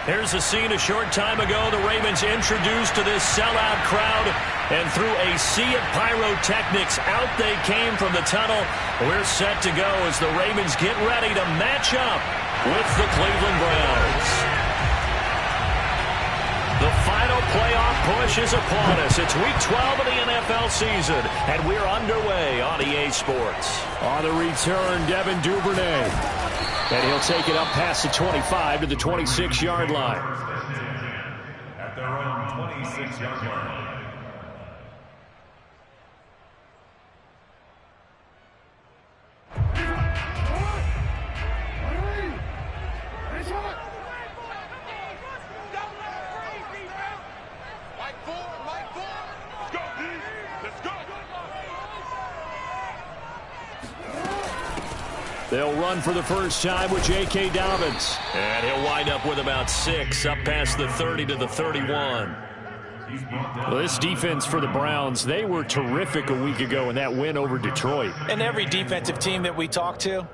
Here's a scene a short time ago. The Ravens introduced to this sellout crowd, and through a sea of pyrotechnics, out they came from the tunnel. We're set to go as the Ravens get ready to match up with the Cleveland Browns. The final playoff push is upon us. It's Week 12 of the NFL season, and we're underway on EA Sports. On the return, Devin Duvernay. And he'll take it up past the 25 to the 26-yard line. At their own 26-yard line. They'll run for the first time with J.K. Dobbins. And he'll wind up with about 6 up past the 30 to the 31. Well, this defense for the Browns, they were terrific a week ago in that win over Detroit. And every defensive team that we talk to,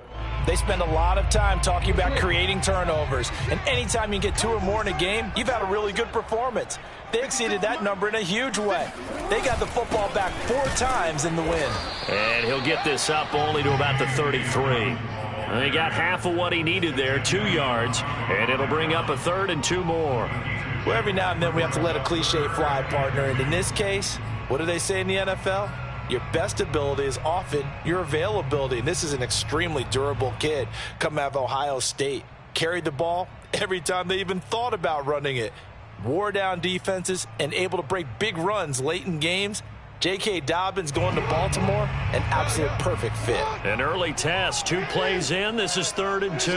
they spend a lot of time talking about creating turnovers. And anytime you get 2 or more in a game, you've had a really good performance. They exceeded that number in a huge way. They got the football back 4 times in the win. And he'll get this up only to about the 33. And he got half of what he needed there, 2 yards, and it'll bring up a 3rd and 2 more. Well, every now and then we have to let a cliche fly, partner. And in this case, what do they say in the NFL? Your best ability is often your availability. And this is an extremely durable kid coming out of Ohio State. Carried the ball every time they even thought about running it. Wore down defenses and able to break big runs late in games. J.K. Dobbins going to Baltimore, an absolute perfect fit. An early test, 2 plays in. This is 3rd and 2.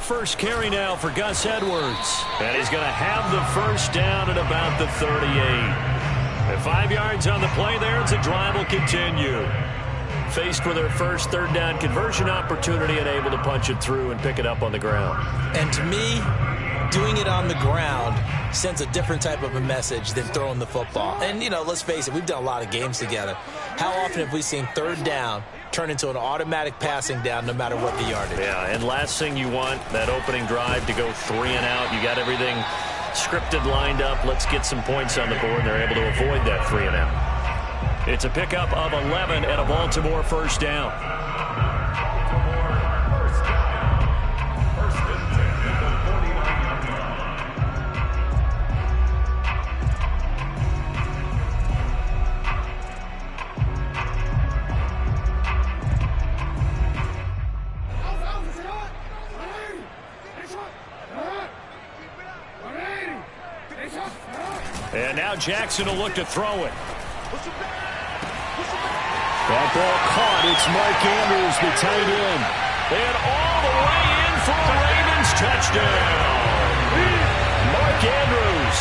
First carry now for Gus Edwards. And he's going to have the first down at about the 38. And 5 yards on the play there as the drive will continue. Faced with their first 3rd down conversion opportunity and able to punch it through and pick it up on the ground. And to me, doing it on the ground sends a different type of a message than throwing the football. And, you know, let's face it, we've done a lot of games together. How often have we seen 3rd down turn into an automatic passing down no matter what the yardage? Yeah, and last thing you want, that opening drive to go 3 and out. You got everything scripted, lined up. Let's get some points on the board. They're able to avoid that 3 and out. It's a pickup of 11 and a Baltimore first down. And now Jackson will look to throw it. That ball caught. It's Mark Andrews, the tight end. And all the way in for a Ravens touchdown. Mark Andrews,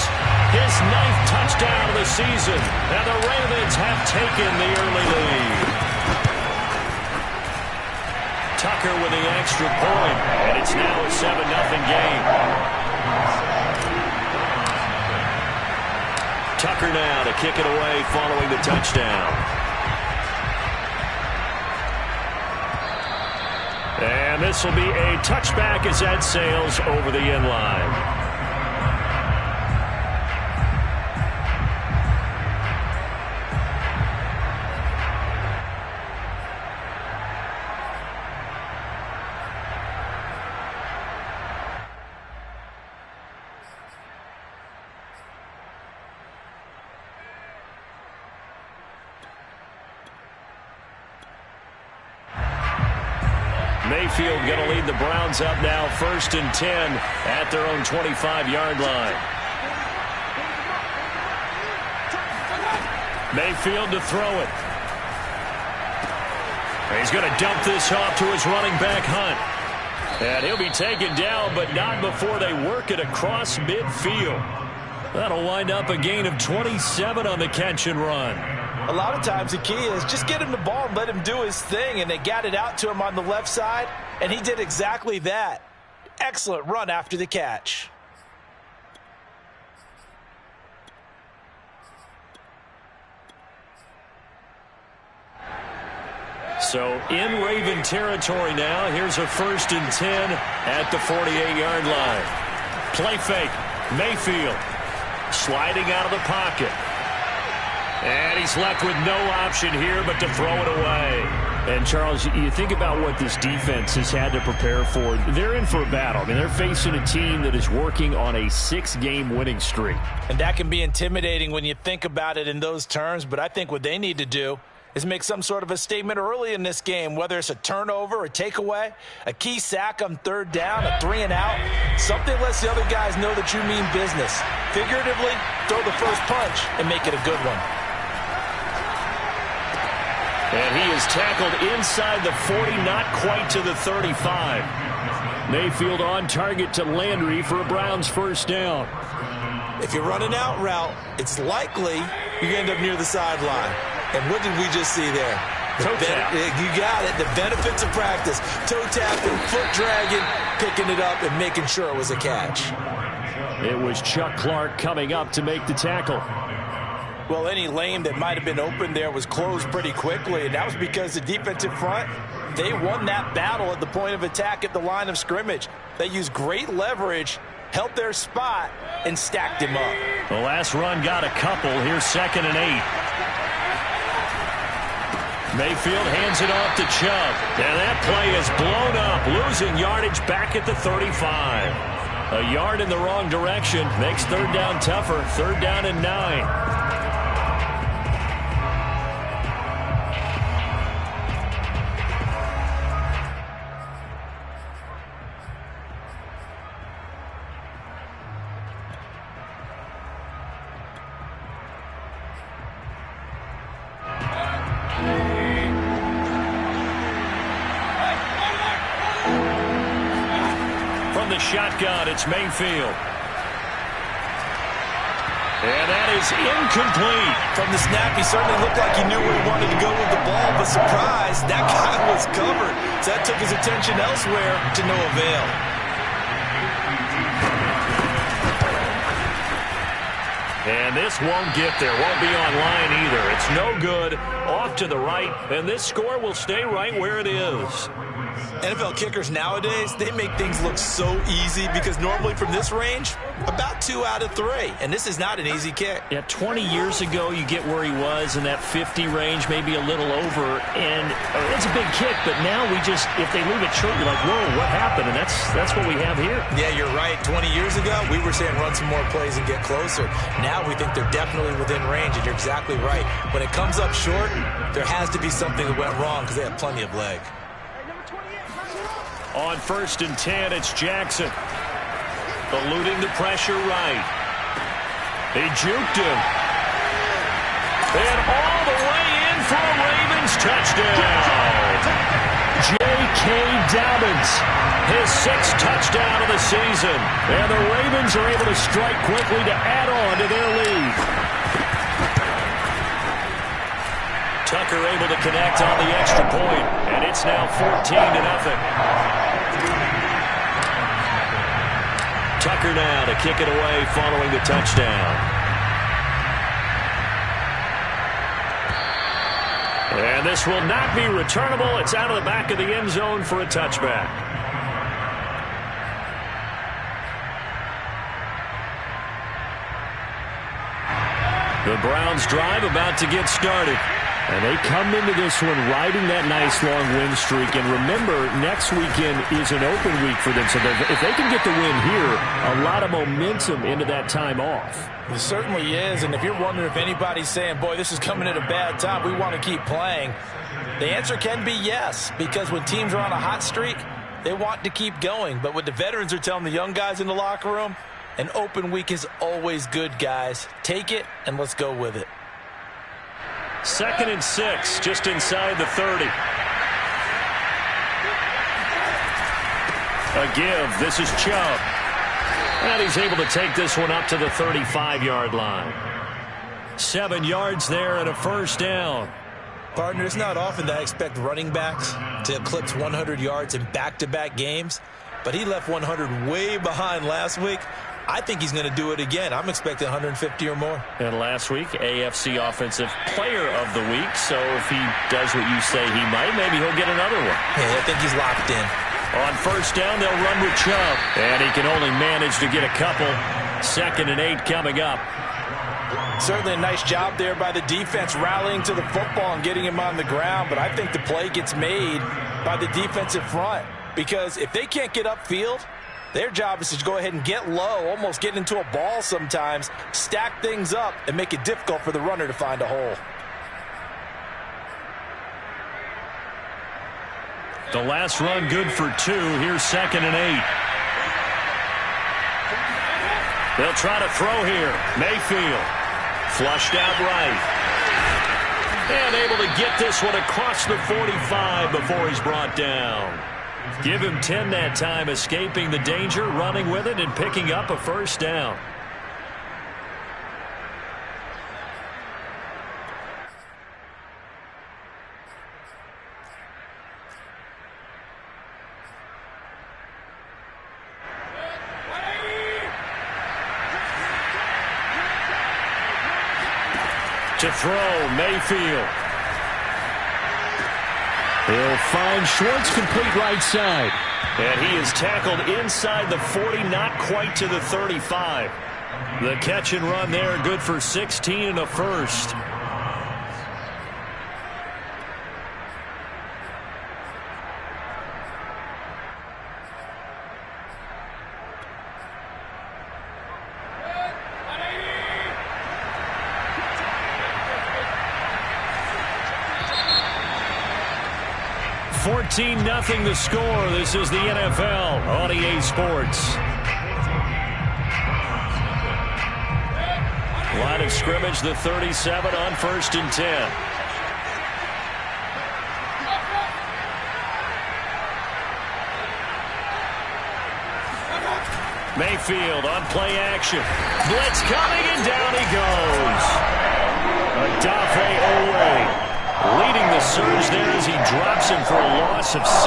his 9th touchdown of the season. And the Ravens have taken the early lead. Tucker with the extra point. And it's now a 7-0 game. Tucker now to kick it away following the touchdown. And this will be a touchback as that sails over the end line. Mayfield going to lead the Browns up now, 1st and 10 at their own 25-yard line. Mayfield to throw it. He's going to dump this off to his running back, Hunt. And he'll be taken down, but not before they work it across midfield. That'll wind up a gain of 27 on the catch and run. A lot of times the key is just get him the ball and let him do his thing, and they got it out to him on the left side, and he did exactly that. Excellent run after the catch. So in Raven territory now. Here's a 1st and 10 at the 48-yard line. Play fake. Mayfield sliding out of the pocket. And he's left with no option here but to throw it away. And, Charles, you think about what this defense has had to prepare for. They're in for a battle. I mean, they're facing a team that is working on a 6-game winning streak. And that can be intimidating when you think about it in those terms. But I think what they need to do is make some sort of a statement early in this game, whether it's a turnover, a takeaway, a key sack on 3rd down, a 3-and-out. Something lets the other guys know that you mean business. Figuratively, throw the first punch and make it a good one. And he is tackled inside the 40, not quite to the 35. Mayfield on target to Landry for a Browns 1st down. If you run an out route, it's likely you're going to end up near the sideline. And what did we just see there? Toe tap. You got it. The benefits of practice. Toe tapping, foot dragging, picking it up, and making sure it was a catch. It was Chuck Clark coming up to make the tackle. Well, any lane that might have been open there was closed pretty quickly, and that was because the defensive front, they won that battle at the point of attack at the line of scrimmage. They used great leverage, held their spot, and stacked him up. The last run got a couple. Here's 2nd and 8. Mayfield hands it off to Chubb. And that play is blown up, losing yardage back at the 35. A yard in the wrong direction makes 3rd down tougher. 3rd down and 9. Shotgun, it's Mayfield. And that is incomplete. From the snap, he certainly looked like he knew where he wanted to go with the ball, but surprise, that guy was covered. So that took his attention elsewhere to no avail. And this won't get there, won't be online either. It's no good, off to the right, and this score will stay right where it is. NFL kickers nowadays, they make things look so easy because normally from this range, about 2 out of 3. And this is not an easy kick. Yeah, 20 years ago, you get where he was in that 50 range, maybe a little over. And it's a big kick, but now we just, if they leave it short, you're like, whoa, what happened? And that's what we have here. Yeah, you're right. 20 years ago, we were saying run some more plays and get closer. Now we think they're definitely within range, and you're exactly right. When it comes up short, there has to be something that went wrong because they have plenty of leg. On 1st and 10, it's Jackson. Eluding the pressure right. He juked him. And all the way in for a Ravens touchdown. J.K. Dobbins, his 6th touchdown of the season. And the Ravens are able to strike quickly to add on to their lead. Tucker able to connect on the extra point, and it's now 14-0. Tucker now to kick it away following the touchdown. And this will not be returnable. It's out of the back of the end zone for a touchback. The Browns drive about to get started. And they come into this one riding that nice long win streak. And remember, next weekend is an open week for them. So if they can get the win here, a lot of momentum into that time off. It certainly is. And if you're wondering if anybody's saying, boy, this is coming at a bad time, we want to keep playing, the answer can be yes. Because when teams are on a hot streak, they want to keep going. But what the veterans are telling the young guys in the locker room, an open week is always good, guys. Take it and let's go with it. 2nd and 6, just inside the 30. A give. This is Chubb. And he's able to take this one up to the 35-yard line. 7 yards there and a 1st down. Partner, it's not often that I expect running backs to eclipse 100 yards in back-to-back games, but he left 100 way behind last week. I think he's going to do it again. I'm expecting 150 or more. And last week, AFC Offensive Player of the Week. So if he does what you say he might, maybe he'll get another one. Yeah, I think he's locked in. On first down, they'll run with Chubb. And he can only manage to get a couple. 2nd and 8 coming up. Certainly a nice job there by the defense rallying to the football and getting him on the ground. But I think the play gets made by the defensive front. Because if they can't get upfield, their job is to go ahead and get low, almost get into a ball sometimes, stack things up, and make it difficult for the runner to find a hole. The last run good for 2. Here's 2nd and 8. They'll try to throw here. Mayfield flushed out right. And able to get this one across the 45 before he's brought down. Give him 10 that time, escaping the danger, running with it, and picking up a first down. To throw, Mayfield. He'll find Schwartz, complete right side. And he is tackled inside the 40, not quite to the 35. The catch and run there, good for 16 and a first. Nothing the score. This is the NFL on EA Sports. Line of scrimmage, the 37 on 1st and 10. Mayfield on play action. Blitz coming, and down he goes. Odafe Oweh leading the surge there as he drops him for a loss of 6.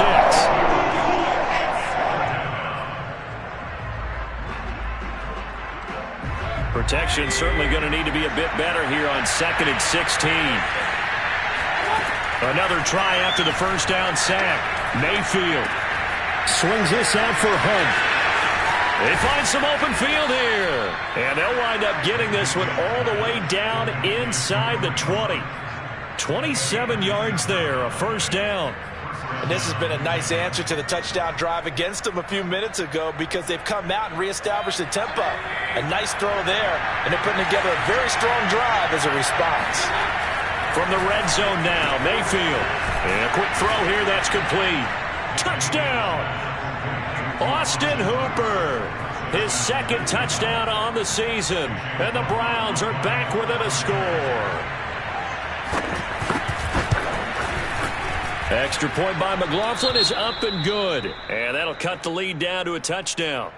Protection certainly going to need to be a bit better here on 2nd and 16. Another try after the first down sack. Mayfield swings this out for Hunt. They find some open field here. And they'll wind up getting this one all the way down inside the 20. 27 yards there, a first down. And this has been a nice answer to the touchdown drive against them a few minutes ago because they've come out and reestablished the tempo. A nice throw there, and they're putting together a very strong drive as a response. From the red zone now, Mayfield. And a quick throw here, that's complete. Touchdown! Austin Hooper. His 2nd touchdown on the season. And the Browns are back within a score. Extra point by McLaughlin is up and good. And that'll cut the lead down to a touchdown.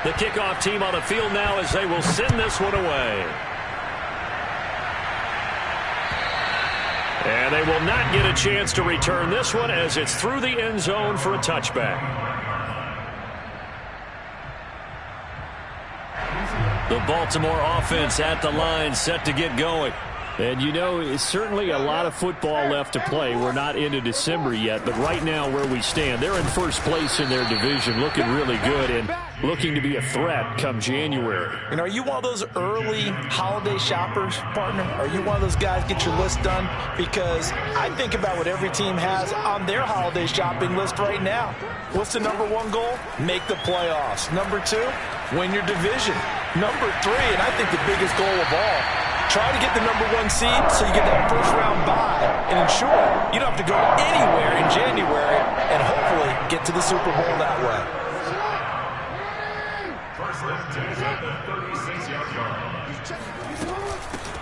The kickoff team on the field now as they will send this one away. And they will not get a chance to return this one as it's through the end zone for a touchback. The Baltimore offense at the line, set to get going. And, you know, it's certainly a lot of football left to play. We're not into December yet, but right now where we stand, they're in first place in their division, looking really good and looking to be a threat come January. And are you one of those early holiday shoppers, partner? Are you one of those guys get your list done? Because I think about what every team has on their holiday shopping list right now. What's the #1 goal? Make the playoffs. #2, win your division. #3, and I think the biggest goal of all, try to get the #1 seed so you get that first-round bye and ensure you don't have to go anywhere in January and hopefully get to the Super Bowl that way.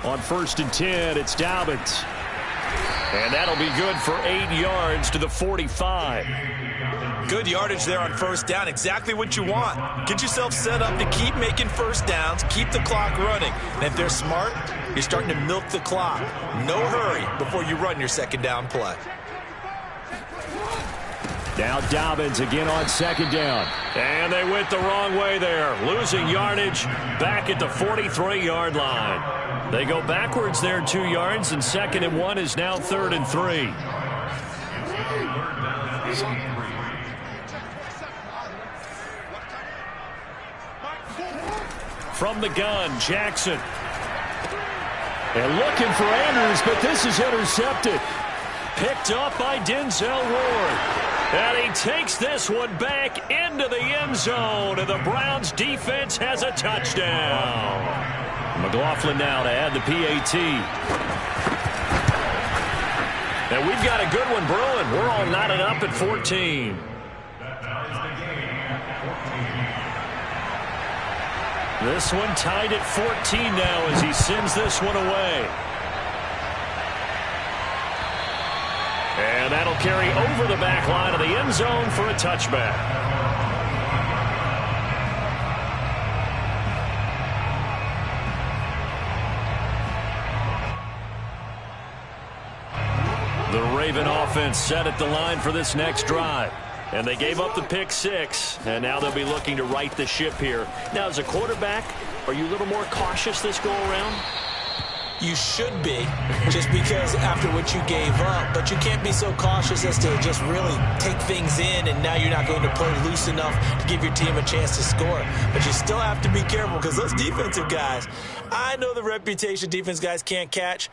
On 1st and 10, it's Dobbins. And that'll be good for 8 yards to the 45. Good yardage there on first down. Exactly what you want. Get yourself set up to keep making first downs, keep the clock running. And if they're smart, you're starting to milk the clock. No hurry before you run your second down play. Now Dobbins again on second down. And they went the wrong way there, losing yardage back at the 43-yard line. They go backwards there 2 yards, and 2nd and 1 is now 3rd and 3. From the gun, Jackson. And looking for Andrews, but this is intercepted. Picked up by Denzel Ward. And he takes this one back into the end zone, and the Browns defense has a touchdown. McLaughlin now to add the PAT. And we've got a good one brewing. We're all knotted up at 14. This one tied at 14 now as he sends this one away. And that'll carry over the back line of the end zone for a touchback. The Raven offense set at the line for this next drive. And they gave up the pick 6, and now they'll be looking to right the ship here. Now, as a quarterback, are you a little more cautious this go-around? You should be, just because after what you gave up. But you can't be so cautious as to just really take things in, and now you're not going to play loose enough to give your team a chance to score. But you still have to be careful, because those defensive guys, I know the reputation defense guys can't catch.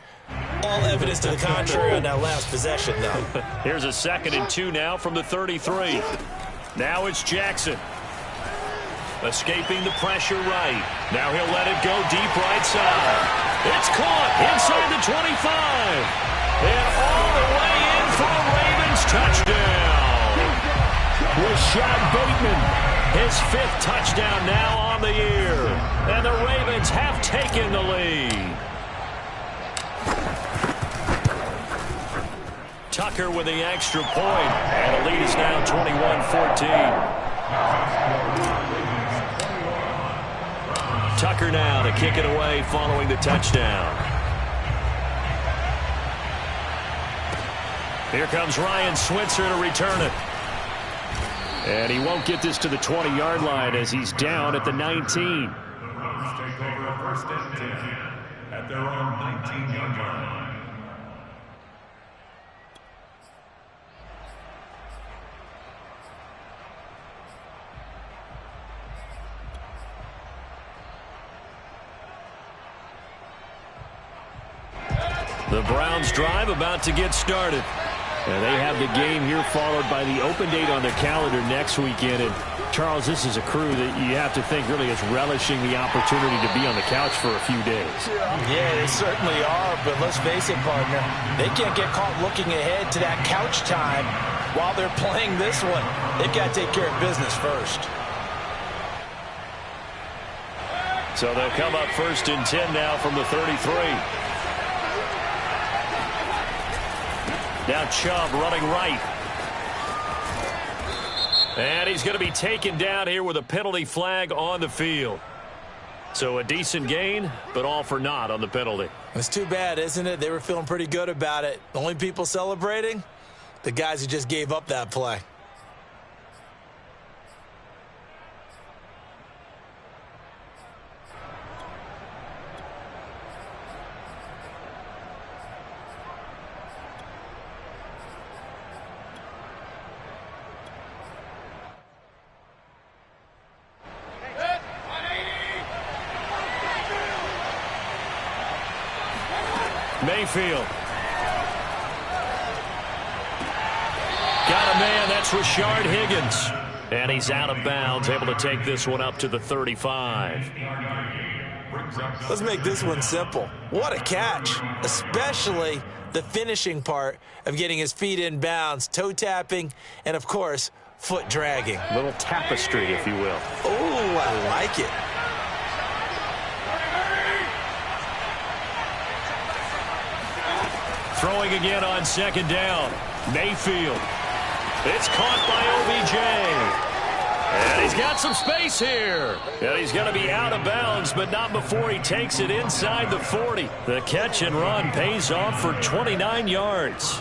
All evidence to the contrary on that last possession, though. Here's a 2nd and 2 now from the 33. Now it's Jackson. Escaping the pressure right. Now he'll let it go deep right side. It's caught inside the 25. And all the way in for a Ravens touchdown. Rashad Bateman. His 5th touchdown now on the year. And the Ravens have taken the lead. Tucker with the extra point. And the lead is now 21-14. Tucker now to kick it away following the touchdown. Here comes Ryan Switzer to return it. And he won't get this to the 20-yard line as he's down at the 19. Take over 1st and 10 at their own 19-yard line. The Browns drive about to get started. And they have the game here followed by the open date on their calendar next weekend. And, Charles, this is a crew that you have to think really is relishing the opportunity to be on the couch for a few days. Yeah, they certainly are. But let's face it, partner, they can't get caught looking ahead to that couch time while they're playing this one. They've got to take care of business first. So they'll come up 1st and 10 now from the 33. Now Chubb running right. And he's going to be taken down here with a penalty flag on the field. So a decent gain, but all for naught on the penalty. It's too bad, isn't it? They were feeling pretty good about it. The only people celebrating? The guys who just gave up that play. Mayfield. Got a man, that's Rashard Higgins. And he's out of bounds, able to take this one up to the 35. Let's make this one simple. What a catch, especially the finishing part of getting his feet in bounds, toe tapping, and, of course, foot dragging. A little tapestry, if you will. Oh, I like it. Throwing again on 2nd down. Mayfield. It's caught by OBJ. And he's got some space here. And he's going to be out of bounds, but not before he takes it inside the 40. The catch and run pays off for 29 yards.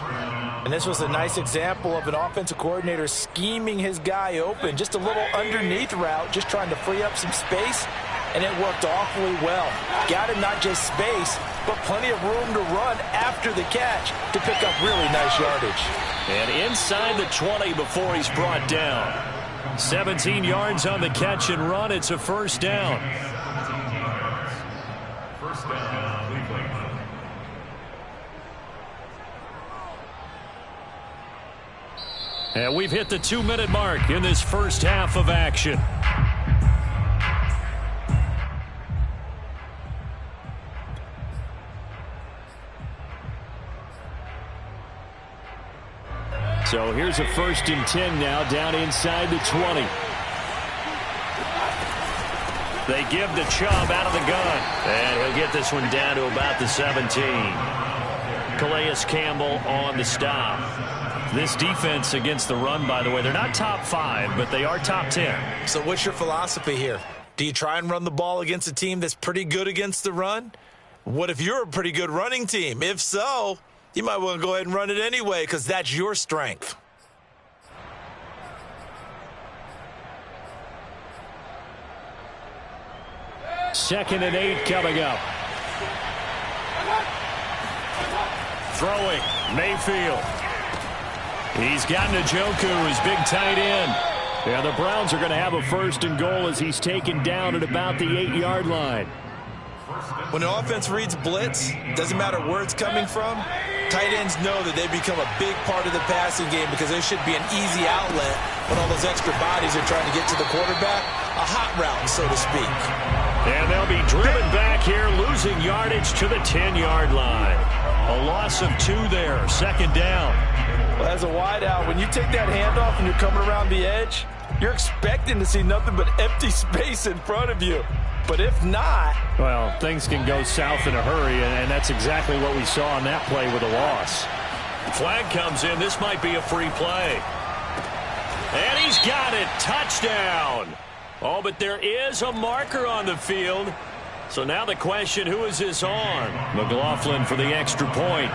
And this was a nice example of an offensive coordinator scheming his guy open. Just a little underneath route, just trying to free up some space, and it worked awfully well. Got him not just space, but plenty of room to run after the catch to pick up really nice yardage. And inside the 20 before he's brought down. 17 yards on the catch and run. It's a first down. First down, Cleveland. And we've hit the 2-minute mark in this first half of action. So here's a 1st and 10 now down inside the 20. They give to Chubb out of the gun. And he'll get this one down to about the 17. Calais Campbell on the stop. This defense against the run, by the way, they're not top 5, but they are top 10. So what's your philosophy here? Do you try and run the ball against a team that's pretty good against the run? What if you're a pretty good running team? If so, you might want to go ahead and run it anyway because that's your strength. Second and 8 coming up. Throwing, Mayfield. He's got Njoku, his big tight end. Yeah, the Browns are going to have a 1st and goal as he's taken down at about the 8-yard line. When the offense reads blitz, doesn't matter where it's coming from, tight ends know that they become a big part of the passing game because there should be an easy outlet when all those extra bodies are trying to get to the quarterback, a hot route, so to speak. And they'll be driven back here, losing yardage to the 10-yard line. A loss of 2 there, 2nd down. Well, as a wideout, when you take that handoff and you're coming around the edge, you're expecting to see nothing but empty space in front of you. But if not... Well, things can go south in a hurry, and that's exactly what we saw on that play with a loss. Flag comes in. This might be a free play. And he's got it. Touchdown. Oh, but there is a marker on the field. So now the question, who is this on? McLaughlin for the extra point.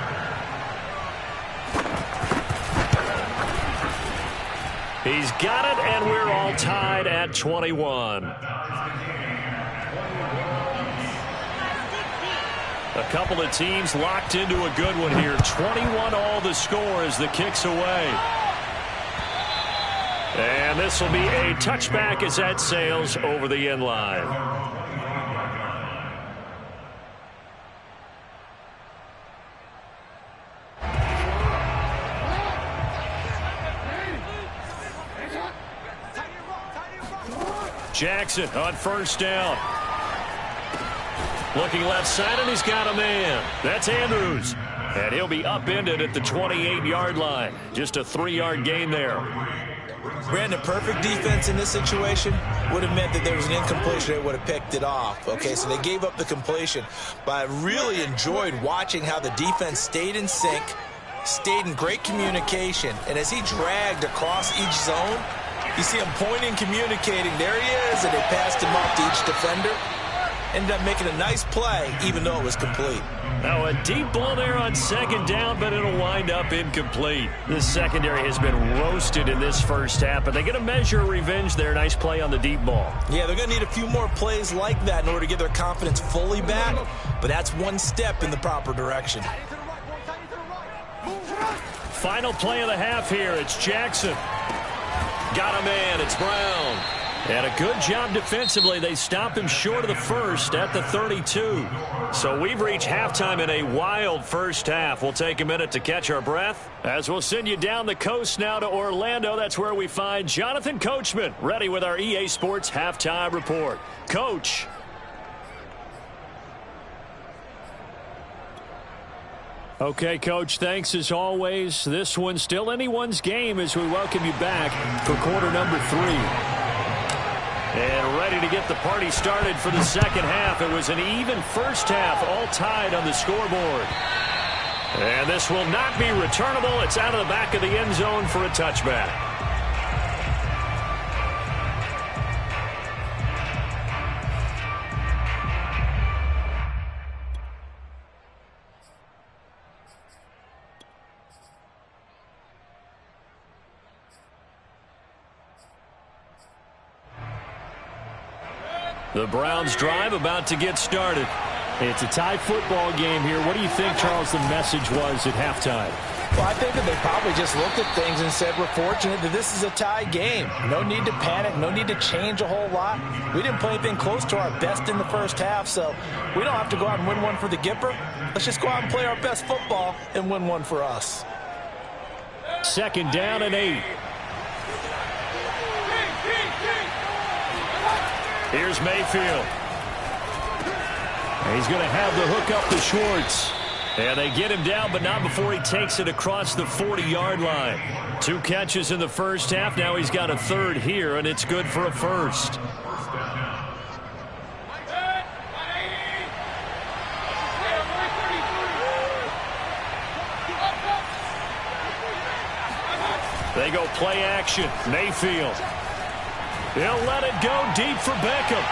He's got it, and we're all tied at 21. A couple of teams locked into a good one here. 21 all the score as the kick's away. And this will be a touchback as that sails over the end line. Jackson on 1st down. Looking left side, and he's got a man. That's Andrews. And he'll be upended at the 28-yard line. Just a 3-yard gain there. Brandon, perfect defense in this situation would have meant that there was an incompletion. They would have picked it off. Okay, so they gave up the completion. But I really enjoyed watching how the defense stayed in sync, stayed in great communication. And as he dragged across each zone, you see him pointing, communicating. There he is, and they passed him off to each defender. Ended up making a nice play, even though it was complete. Now a deep ball there on 2nd down, but it'll wind up incomplete. This secondary has been roasted in this first half, but they get a measure of revenge there. Nice play on the deep ball. Yeah, they're going to need a few more plays like that in order to get their confidence fully back, but that's one step in the proper direction. Final play of the half here. It's Jackson. Got a man. It's Brown. And a good job defensively. They stop him short of the 1st at the 32. So we've reached halftime in a wild first half. We'll take a minute to catch our breath as we'll send you down the coast now to Orlando. That's where we find Jonathan Coachman ready with our EA Sports Halftime Report. Coach. Okay, Coach, thanks as always. This one's still anyone's game as we welcome you back for quarter number 3. And ready to get the party started for the second half. It was an even first half, all tied on the scoreboard. And this will not be returnable. It's out of the back of the end zone for a touchback. The Browns drive about to get started. It's a tie football game here. What do you think, Charles, the message was at halftime? Well, I think that they probably just looked at things and said, we're fortunate that this is a tie game. No need to panic. No need to change a whole lot. We didn't play anything close to our best in the first half, so we don't have to go out and win one for the Gipper. Let's just go out and play our best football and win one for us. 2nd down and 8. Here's Mayfield. He's going to have the hook up to Schwartz. And they get him down, but not before he takes it across the 40-yard line. 2 catches in the first half. Now he's got a 3rd here, and it's good for a 1st. They go play action. Mayfield. He'll let it go deep for Beckham.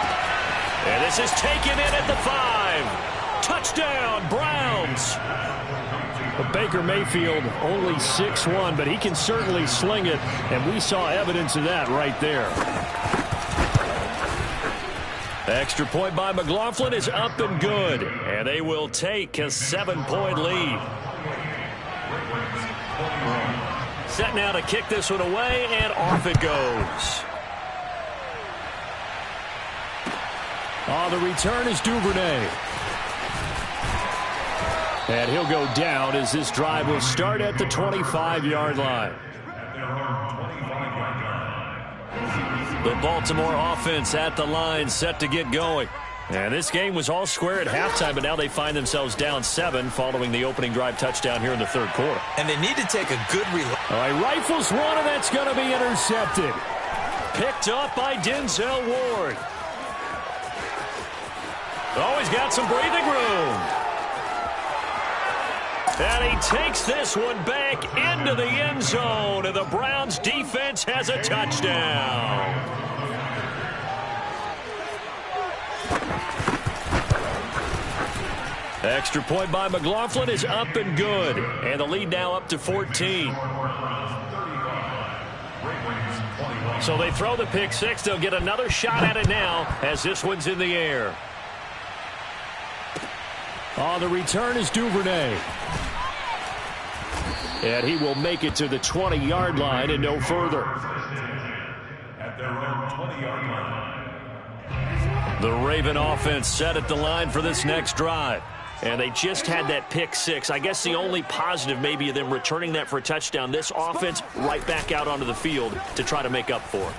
And this is taken in at the 5. Touchdown, Browns. Baker Mayfield only 6'1", but he can certainly sling it, and we saw evidence of that right there. Extra point by McLaughlin is up and good, and they will take a 7-point lead. Set now to kick this one away, and off it goes. The return is Duvernay. And he'll go down as this drive will start at the 25-yard line. The Baltimore offense at the line, set to get going. And this game was all square at halftime, but now they find themselves down 7 following the opening drive touchdown here in the 3rd quarter. And they need to take a good All right, rifles one, and that's going to be intercepted. Picked up by Denzel Ward. Oh, he's got some breathing room. And he takes this one back into the end zone, and the Browns defense has a touchdown. Extra point by McLaughlin is up and good, and the lead now up to 14. So they throw the pick 6. They'll get another shot at it now as this one's in the air. The return is Duvernay. And he will make it to the 20-yard line and no further. At their own 20-yard line. The Raven offense set at the line for this next drive. And they just had that pick 6. I guess the only positive maybe of them returning that for a touchdown. This offense right back out onto the field to try to make up for it.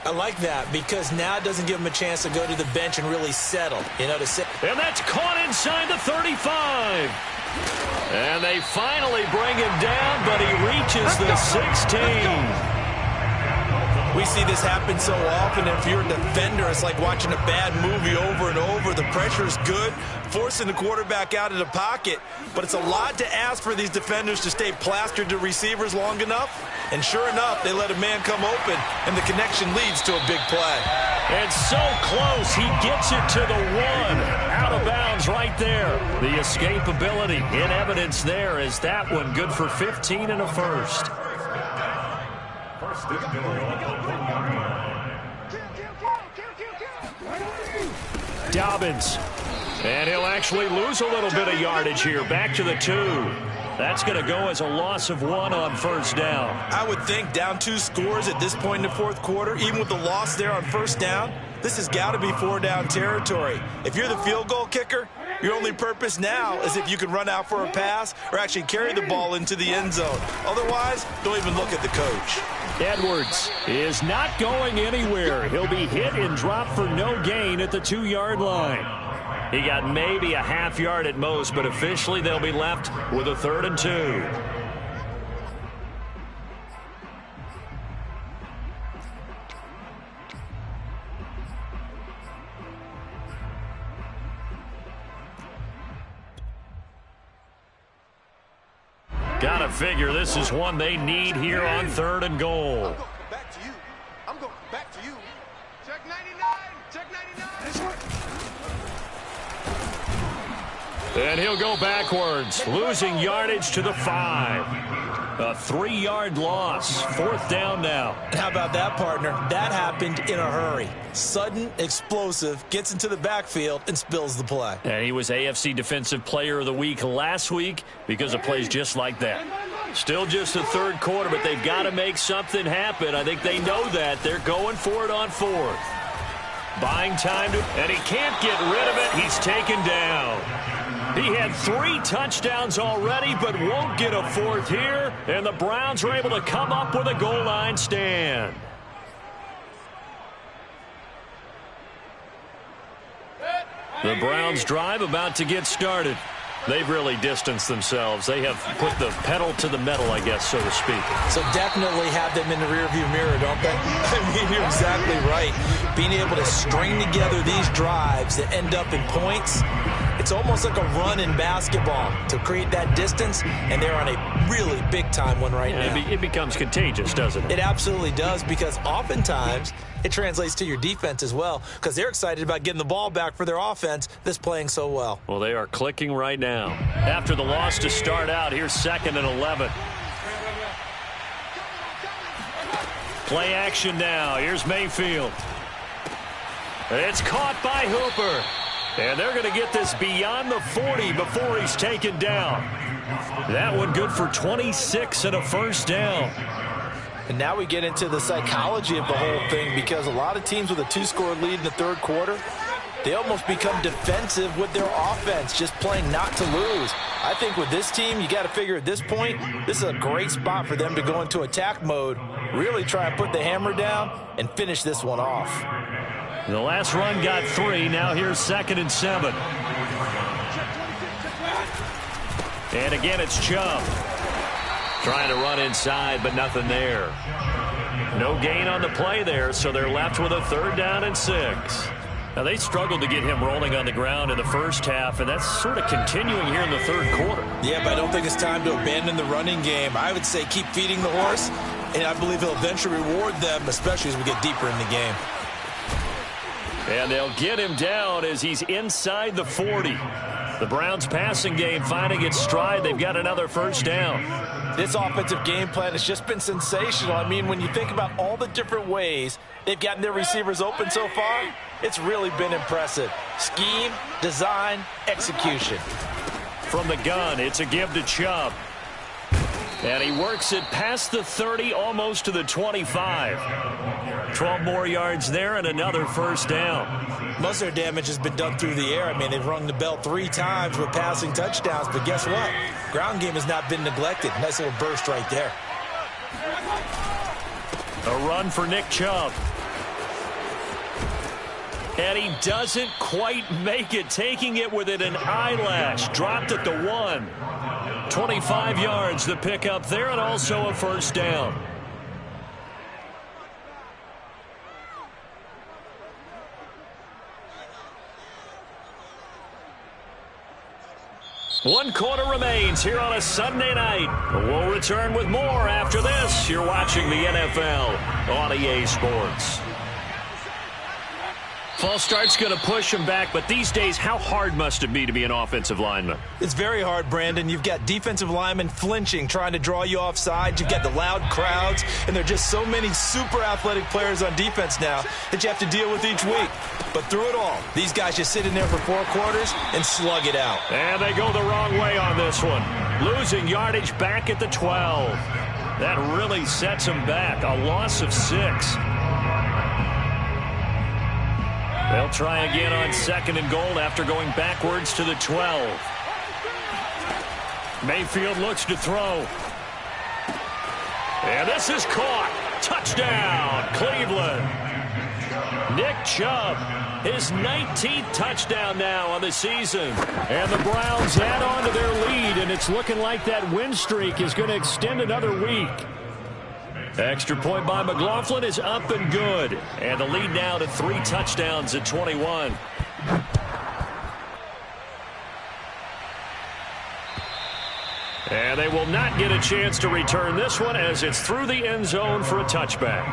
I like that because now it doesn't give them a chance to go to the bench and really settle. To sit. And that's caught inside the 35. And they finally bring him down, but he reaches the 16. We see this happen so often. If you're a defender, it's like watching a bad movie over and over. The pressure's good, forcing the quarterback out of the pocket. But it's a lot to ask for these defenders to stay plastered to receivers long enough. And sure enough, they let a man come open, and the connection leads to a big play. And so close, he gets it to the 1. Out of bounds right there. The escapability in evidence there is that one good for 15 and a 1st. Dobbins. And he'll actually lose a little bit of yardage here. Back to the 2. That's going to go as a loss of 1 on 1st down. I would think down 2 scores at this point in the 4th quarter, even with the loss there on 1st down, this has got to be 4-down territory. If you're the field goal kicker, your only purpose now is if you can run out for a pass or actually carry the ball into the end zone. Otherwise, don't even look at the coach. Edwards is not going anywhere. He'll be hit and dropped for no gain at the 2-yard line. He got maybe a half yard at most, but officially they'll be left with a 3rd and 2. Gotta figure this is one they need here on 3rd and goal. I'm going back to you. I'm going back to you. Check 99. Check 99. And he'll go backwards, losing yardage to the 5. A 3-yard loss. 4th down now. How about that, partner? That happened in a hurry. Sudden, explosive, gets into the backfield and spills the play. And he was AFC Defensive Player of the Week last week because of plays just like that. Still just the 3rd quarter, but they've got to make something happen. I think they know that. They're going for it on 4th. Buying time, and he can't get rid of it. He's taken down. He had 3 touchdowns already, but won't get a 4th here. And the Browns are able to come up with a goal line stand. The Browns drive about to get started. They've really distanced themselves. They have put the pedal to the metal, I guess, so to speak. So definitely have them in the rearview mirror, don't they? I mean, you're exactly right. Being able to string together these drives that end up in points, it's almost like a run in basketball to create that distance, and they're on a really big-time one right now. It becomes contagious, doesn't it? It absolutely does, because oftentimes it translates to your defense as well, because they're excited about getting the ball back for their offense that's playing so well. Well, they are clicking right now. After the loss to start out, here's 2nd and 11. Play action now. Here's Mayfield. It's caught by Hooper. And they're going to get this beyond the 40 before he's taken down. That one good for 26 and a 1st down. And now we get into the psychology of the whole thing, because a lot of teams with a 2-score lead in the 3rd quarter, they almost become defensive with their offense, just playing not to lose. I think with this team, you got to figure at this point, this is a great spot for them to go into attack mode, really try and put the hammer down and finish this one off. The last run got 3. Now here's 2nd and 7. And again, it's Chubb. Trying to run inside, but nothing there. No gain on the play there, so they're left with a 3rd down and 6. Now, they struggled to get him rolling on the ground in the first half, and that's sort of continuing here in the 3rd quarter. Yeah, but I don't think it's time to abandon the running game. I would say keep feeding the horse, and I believe he'll eventually reward them, especially as we get deeper in the game. And they'll get him down as he's inside the 40. The Browns' passing game finding its stride. They've got another 1st down. This offensive game plan has just been sensational. I mean, when you think about all the different ways they've gotten their receivers open so far, it's really been impressive. Scheme, design, execution. From the gun, it's a give to Chubb. And he works it past the 30, almost to the 25. 12 more yards there and another 1st down. Most of their damage has been done through the air. I mean, they've rung the bell 3 times with passing touchdowns, but guess what? Ground game has not been neglected. Nice little burst right there. A run for Nick Chubb. And he doesn't quite make it, taking it within an eyelash. Dropped at the 1. 25 yards the pickup there, and also a 1st down. One quarter remains here on a Sunday night. We'll return with more after this. You're watching the NFL on EA Sports. False start's going to push him back, but these days, how hard must it be to be an offensive lineman? It's very hard, Brandon. You've got defensive linemen flinching, trying to draw you offside. You've got the loud crowds, and there are just so many super athletic players on defense now that you have to deal with each week. But through it all, these guys just sit in there for 4 quarters and slug it out. And they go the wrong way on this one. Losing yardage back at the 12. That really sets them back. A loss of 6. They'll try again on 2nd and goal after going backwards to the 12. Mayfield looks to throw. And this is caught. Touchdown, Cleveland. Nick Chubb, his 19th touchdown now on the season. And the Browns add on to their lead, and it's looking like that win streak is going to extend another week. Extra point by McLaughlin is up and good. And the lead now to 3 touchdowns at 21. And they will not get a chance to return this one as it's through the end zone for a touchback.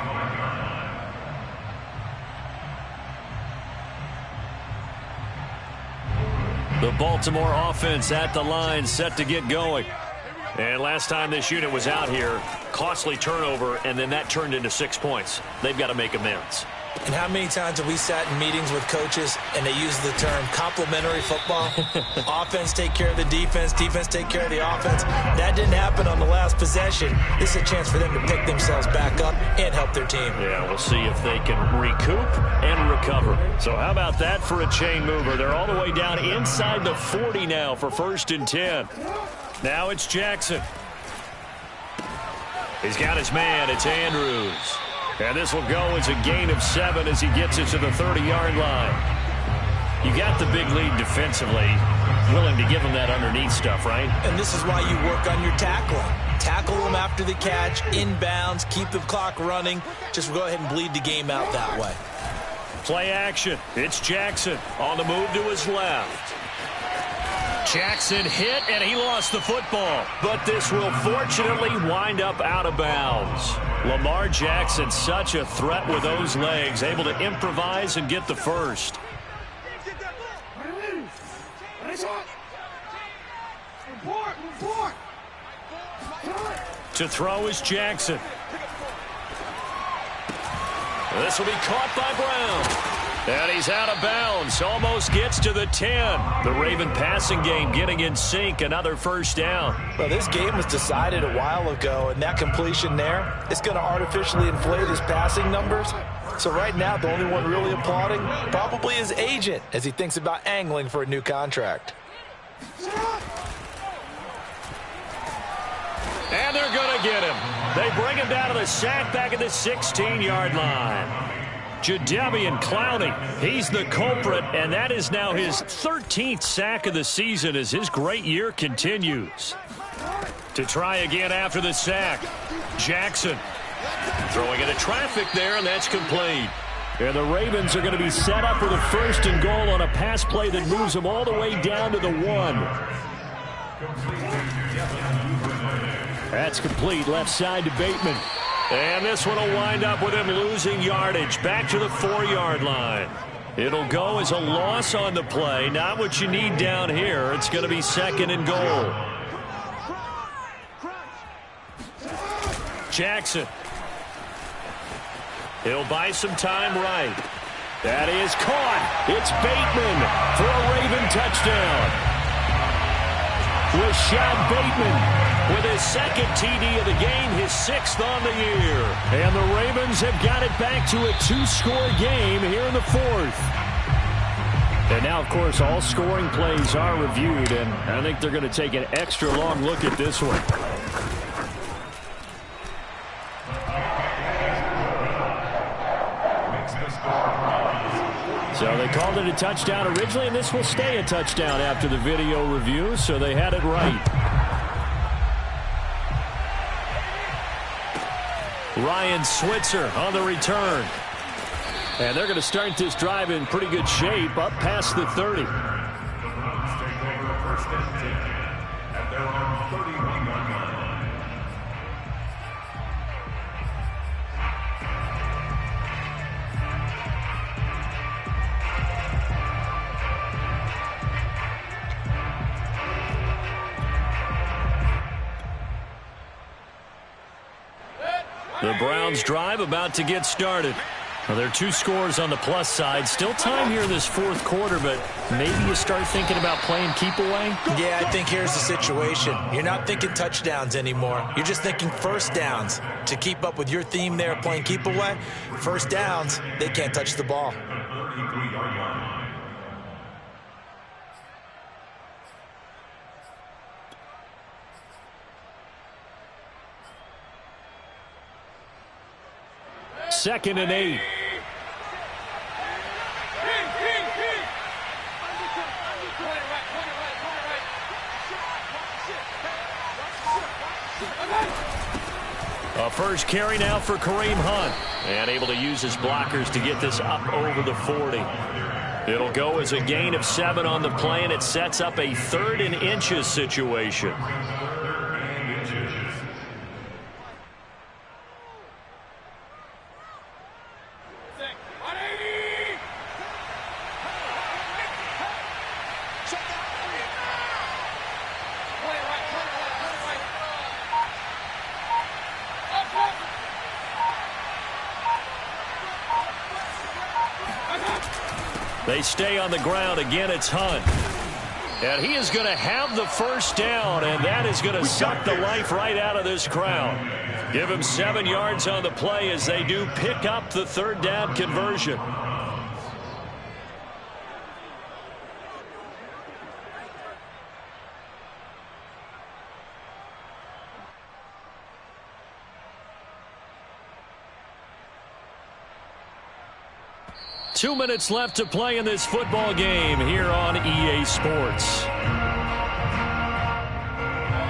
The Baltimore offense at the line, set to get going. And last time this unit was out here, costly turnover, and then that turned into 6 points. They've got to make amends. And how many times have we sat in meetings with coaches and they use the term complementary football? Offense take care of the defense, defense take care of the offense. That didn't happen on the last possession. This is a chance for them to pick themselves back up and help their team. Yeah, we'll see if they can recoup and recover. So how about that for a chain mover? They're all the way down inside the 40 now for 1st and 10. Now it's Jackson. He's got his man. It's Andrews. And this will go as a gain of 7 as he gets it to the 30-yard line. You got the big lead defensively, willing to give him that underneath stuff, right? And this is why you work on your tackling. Tackle them after the catch, inbounds, keep the clock running. Just go ahead and bleed the game out that way. Play action. It's Jackson on the move to his left. Jackson hit, and he lost the football. But this will fortunately wind up out of bounds. Lamar Jackson, such a threat with those legs, able to improvise and get the first. To throw is Jackson. This will be caught by Brown. And he's out of bounds. Almost gets to the 10. The Raven passing game getting in sync. Another first down. Well, this game was decided a while ago, and that completion there is going to artificially inflate his passing numbers. So right now, the only one really applauding probably his agent as he thinks about angling for a new contract. And they're going to get him. They bring him down to the sack back at the 16-yard line. Jadeveon Clowney, he's the culprit, and that is now his 13th sack of the season as his great year continues. To try again after the sack, Jackson. Throwing into traffic there, and that's complete. And the Ravens are going to be set up with a 1st and goal on a pass play that moves them all the way down to the 1. That's complete, left side to Bateman. And this one will wind up with him losing yardage back to the 4-yard line. It'll go as a loss on the play. Not what you need down here. It's going to be 2nd and goal. Jackson. He'll buy some time right. That is caught. It's Bateman for a Raven touchdown. Rashad Bateman with his 2nd TD of the game, his 6th on the year. And the Ravens have got it back to a 2-score game here in the 4th. And now, of course, all scoring plays are reviewed, and I think they're going to take an extra long look at this one. So they called it a touchdown originally, and this will stay a touchdown after the video review, so they had it right. Ryan Switzer on the return. And they're going to start this drive in pretty good shape, up past the 30. The Browns drive about to get started. Well, there are 2 scores on the plus side. Still time here in this 4th quarter, but maybe you start thinking about playing keep away? Yeah, I think here's the situation. You're not thinking touchdowns anymore. You're just thinking first downs. To keep up with your theme there, playing keep away, first downs, they can't touch the ball. Second and 8. A first carry now for Kareem Hunt. And able to use his blockers to get this up over the 40. It'll go as a gain of 7 on the play, and it sets up a 3rd and inches situation. They stay on the ground. Again, it's Hunt. And he is going to have the first down, and that is going to suck the life right out of this crowd. Give him 7 yards on the play as they do pick up the third down conversion. Two minutes left to play in this football game here on EA Sports.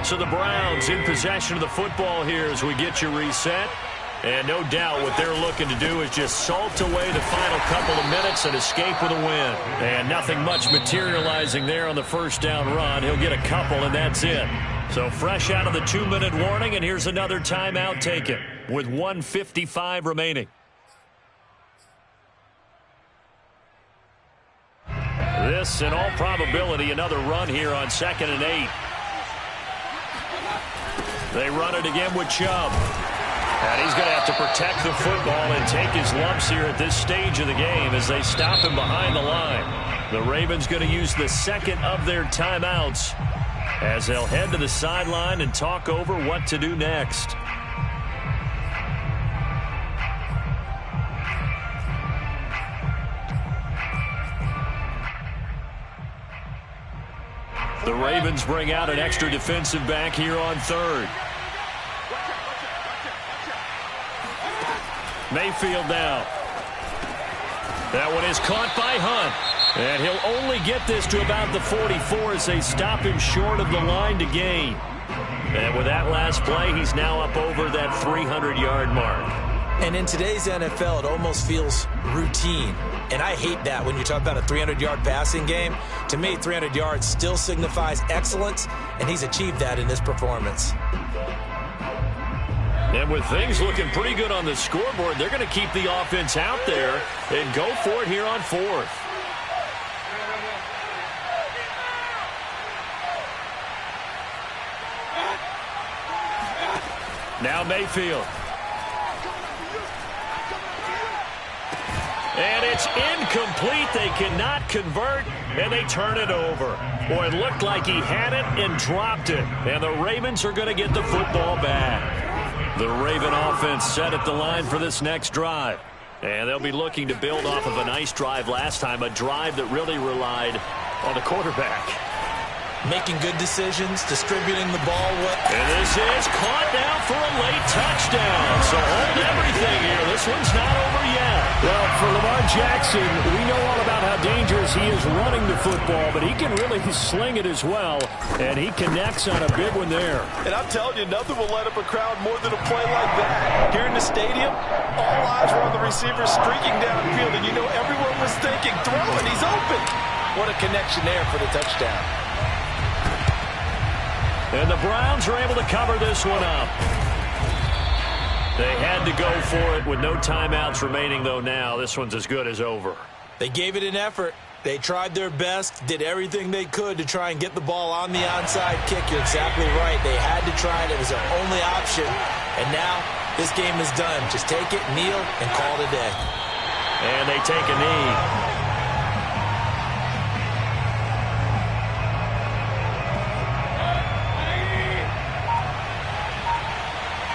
So the Browns in possession of the football here as we get you reset. And no doubt what they're looking to do is just salt away the final couple of minutes and escape with a win. And nothing much materializing there on the first down run. He'll get a couple, and that's it. So fresh out of the 2-minute warning, and here's another timeout taken with 1:55 remaining. This, in all probability, another run here on 2nd and 8. They run it again with Chubb. And he's going to have to protect the football and take his lumps here at this stage of the game as they stop him behind the line. The Ravens going to use the second of their timeouts as they'll head to the sideline and talk over what to do next. The Ravens bring out an extra defensive back here on 3rd. Mayfield now. That one is caught by Hunt. And he'll only get this to about the 44 as they stop him short of the line to gain. And with that last play, he's now up over that 300-yard mark. And in today's NFL, it almost feels routine. And I hate that when you talk about a 300-yard passing game. To me, 300 yards still signifies excellence, and he's achieved that in this performance. And with things looking pretty good on the scoreboard, they're going to keep the offense out there and go for it here on 4th. Now Mayfield. And it's incomplete. They cannot convert, and they turn it over. Boy, it looked like he had it and dropped it. And the Ravens are going to get the football back. The Raven offense set at the line for this next drive. And they'll be looking to build off of a nice drive last time, a drive that really relied on the quarterback. Making good decisions, distributing the ball well. And this is caught now for a late touchdown. So hold everything here. This one's not over yet. Well, for Lamar Jackson, we know all about how dangerous he is running the football, but he can really sling it as well, and he connects on a big one there. And I'm telling you, nothing will light up a crowd more than a play like that. Here in the stadium, all eyes were on the receiver streaking downfield, and you know everyone was thinking, throw it, he's open. What a connection there for the touchdown. And the Browns are able to cover this one up. They had to go for it with no timeouts remaining, though, now. This one's as good as over. They gave it an effort. They tried their best, did everything they could to try and get the ball on the onside kick. You're exactly right. They had to try it. It was their only option. And now this game is done. Just take it, kneel, and call it a day. And they take a knee.